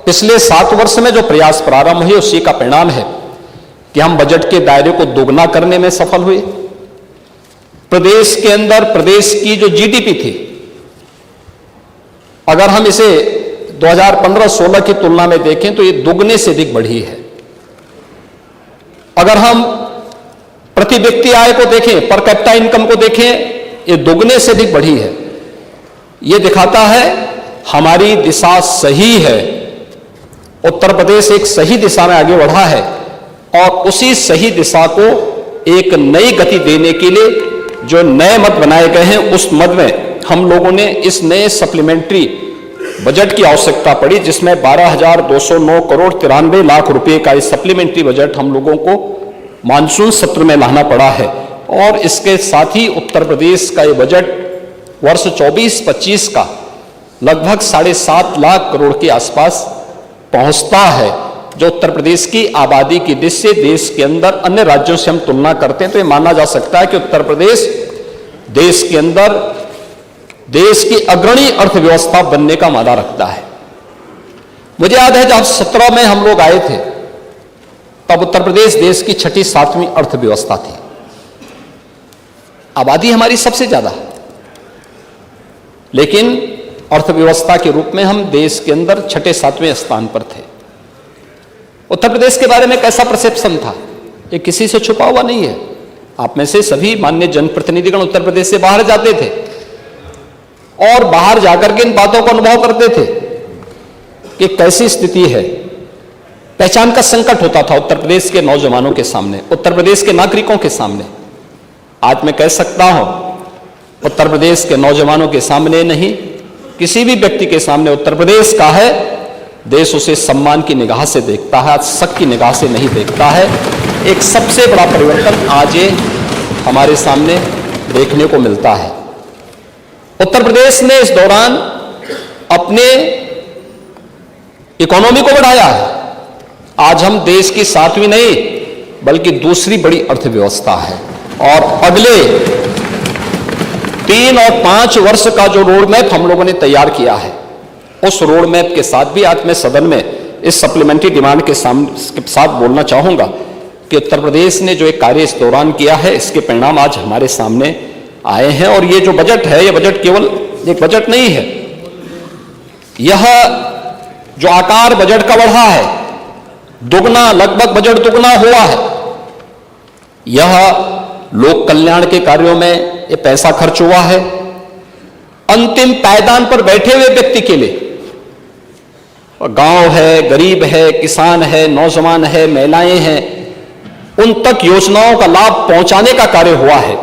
पिछले 7 वर्ष में जो प्रयास प्रारंभ हुए उसी का परिणाम है कि हम बजट के दायरे को दोगुना करने में सफल हुए। प्रदेश के अंदर प्रदेश की जो जीडीपी थी, अगर हम इसे 2015-16 की तुलना में देखें तो ये दोगुने से अधिक बढ़ी है। अगर हम प्रति व्यक्ति आय को देखें, पर कैपिटा इनकम को देखें, ये दोगुने से अधिक बढ़ी है। ये दिखाता है हमारी दिशा सही है, उत्तर प्रदेश एक सही दिशा में आगे बढ़ा है और उसी सही दिशा को एक नई गति देने के लिए जो नए मद बनाए गए हैं उस मद में हम लोगों ने इस नए सप्लीमेंट्री बजट की आवश्यकता पड़ी, जिसमें 12,209 करोड़ 93 लाख रुपए का इस सप्लीमेंट्री बजट हम लोगों को मानसून सत्र में लाना पड़ा है। और इसके साथ ही उत्तर प्रदेश का ये बजट वर्ष 24-25 का लगभग 7.5 लाख करोड़ के आसपास पहुंचता है, जो उत्तर प्रदेश की आबादी की दृष्टि से देश के अंदर अन्य राज्यों से हम तुलना करते हैं तो ये माना जा सकता है कि उत्तर प्रदेश देश के अंदर देश की अग्रणी अर्थव्यवस्था बनने का मादा रखता है। मुझे याद है जब 17 में हम लोग आए थे तब उत्तर प्रदेश देश की 6ठी-7वीं अर्थव्यवस्था थी। आबादी हमारी सबसे ज्यादा, लेकिन अर्थव्यवस्था के रूप में हम देश के अंदर 6ठे-7वें स्थान पर थे। उत्तर प्रदेश के बारे में कैसा परसेप्शन था, ये किसी से छुपा हुआ नहीं है। आप में से सभी माननीय जनप्रतिनिधिगण उत्तर प्रदेश से बाहर जाते थे और बाहर जाकर के इन बातों को अनुभव करते थे कि कैसी स्थिति है। पहचान का संकट होता था उत्तर प्रदेश के नौजवानों के सामने, उत्तर प्रदेश के नागरिकों के सामने। आज मैं कह सकता हूं उत्तर प्रदेश के नौजवानों के सामने नहीं, किसी भी व्यक्ति के सामने उत्तर प्रदेश का है, देश उसे सम्मान की निगाह से देखता है, शक की निगाह से नहीं देखता है। एक सबसे बड़ा परिवर्तन आज ये हमारे सामने देखने को मिलता है। उत्तर प्रदेश ने इस दौरान अपने इकोनॉमी को बढ़ाया है। आज हम देश की 7वीं नहीं बल्कि दूसरी बड़ी अर्थव्यवस्था है और अगले 3 और 5 वर्ष का जो रोड मैप हम लोगों ने तैयार किया है, उस रोड मैप के साथ भी आज मैं सदन में इस सप्लीमेंट्री डिमांड के साथ बोलना चाहूंगा कि उत्तर प्रदेश ने जो एक कार्य इस दौरान किया है, इसके परिणाम आज हमारे सामने आए हैं। और ये जो बजट है, ये बजट केवल एक बजट नहीं है, यह जो आकार बजट का बढ़ा है, दुगना, लगभग बजट दुगना हुआ है। यह लोक कल्याण के कार्यों में ये पैसा खर्च हुआ है। अंतिम पायदान पर बैठे हुए व्यक्ति के लिए, गांव है, गरीब है, किसान है, नौजवान है, महिलाएं हैं, उन तक योजनाओं का लाभ पहुंचाने का कार्य हुआ है।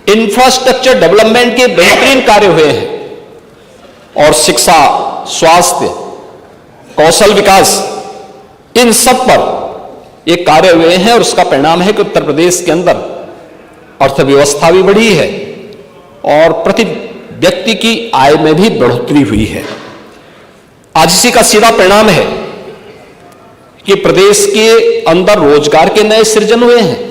इंफ्रास्ट्रक्चर डेवलपमेंट के बेहतरीन कार्य हुए हैं और शिक्षा, स्वास्थ्य, कौशल विकास, इन सब पर ये कार्य हुए हैं और उसका परिणाम है कि उत्तर प्रदेश के अंदर अर्थव्यवस्था भी बढ़ी है और प्रति व्यक्ति की आय में भी बढ़ोतरी हुई है। आज इसी का सीधा परिणाम है कि प्रदेश के अंदर रोजगार के नए सृजन हुए हैं।